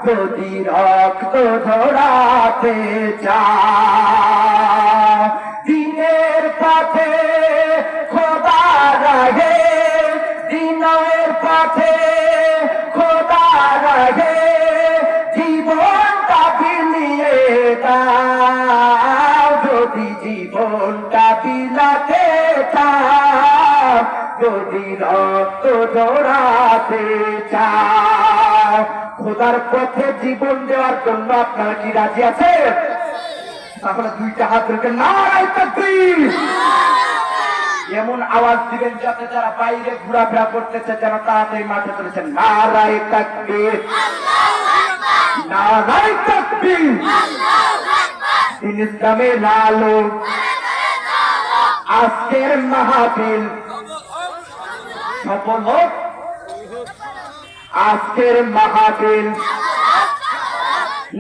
যদি রক্ত ঝরাতে চাও দিনের পথে খোদা রাহে দিনের পথে খোদা রাহে জীবনটা বিলিয়ে দাও যদি জীবনটা বিলাতে চাও যদি রক্ত ঝরাতে চাও খোদার পথে জীবন দেওয়ার জন্য আপনারা কি রাজি আছেন? তাহলে দুইটা হাত রেখে নারায়ে তাকবীর এমন আওয়াজ দিবেন যাতে যারা বাইরে ঘোরাফেরা করতেছে যেন তাড়াতাড়ি মাঠে চলেছেন। নারায়ে তাকবীর নারায়ে তাকবীর দিন ইসলামের আলো আজকের মাহফিল সফল হোক আজকের মাহফিল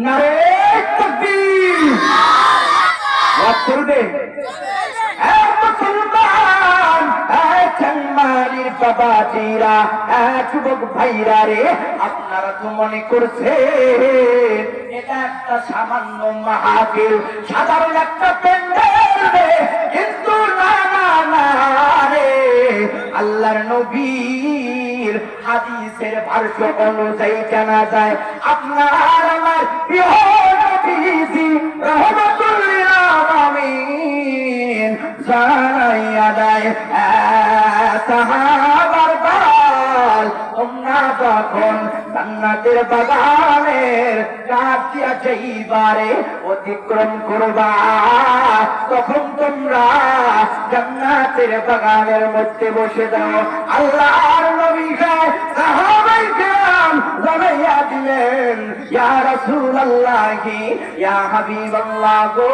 নারায়ে তাকবীর করবে মুসলমান চাংমারির বাবাজিরা যুবক ভাইরা রে আপনারা তো মনে করছেন এটা একটা সামান্য মাহফিল সাধারণ একটা প্যান্ডেল রে কিন্তু না না না রে আল্লাহর নবীর হাদিসের ভাষ্য অনুযায়ী জানা যায় আপনার আমার প্রিয় নবীজি রহমাতুল লিল আলামিন জানাইয়া দেয় সাহাবার দল তোমরা যখন জান্নাতের বাগানের কাছ দিয়া যেইবারে অতিক্রম করবা তখন তোমরা জান্নাতের বাগানের মধ্যে বসে দাও। আল্লাহর নবী সাহাবায়ে কেরাম জানাইয়া দিলেন ইয়া রাসূলুল্লাহি ইয়া হাবিবাল্লাহ গো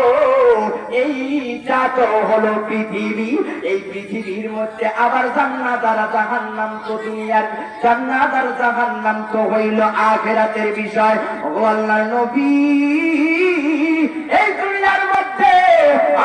এইটা তো হলো পৃথিবী এই পৃথিবীর মধ্যে আবার জান্নাত আর জাহান্নাম তো দুনিয়ার জান্নাত আর জাহান্নাম তো হইল আখিরাতের বিষয়। ও আল্লাহর নবী এই দুনিয়ার মধ্যে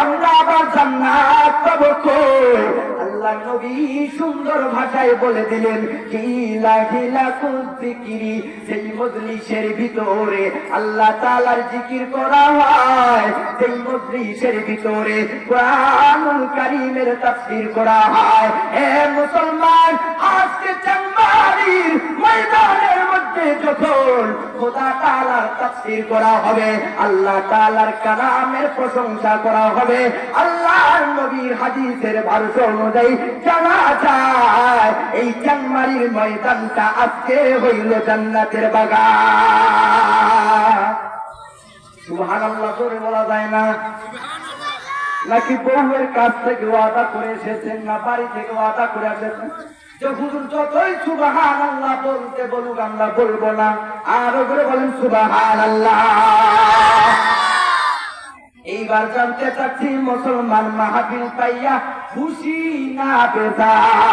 আমরা আবার জান্নাত পাবো কই? আল্লাহর নবী সুন্দর ভাষায় বলে দিলেন কিলা কিলা কুযিকিরি সেই মজলিসের ভিতরে আল্লাহ তাআলার জিকির করা হয় সেই মজলিসের ভিতরে কুরআনুল কারীমের তাফসীর করা হয়। হে মুসলমান আজকে চাংমারির ময়দানের মধ্যে যখন খোদা তাআলার তাফসীর করা হবে আল্লাহ তাআলার কালামের প্রশংসা করা হবে আল্লাহর নবীর হাদিসের ভাষ্য অনুযায়ী জানা যায় এই চাংমারির ময়দানটা আজকে হইল জান্নাতের বাগান। সুবহানাল্লাহ জোরে বলা যায় না? নাকি বউয়ের কাছ থেকে ওয়াদা করে এসেছেন না বাড়ি থেকে ওয়াদা করে এসেছেন যে হুজুর যতই সুবহানাল্লাহ বলতে বলুক আমরা বলবো না? আরো করে বলেন সুবহানাল্লাহ। এইবার জানতে চাচ্ছি মুসলমান মাহফিল পাইয়া খুশি না বেজার?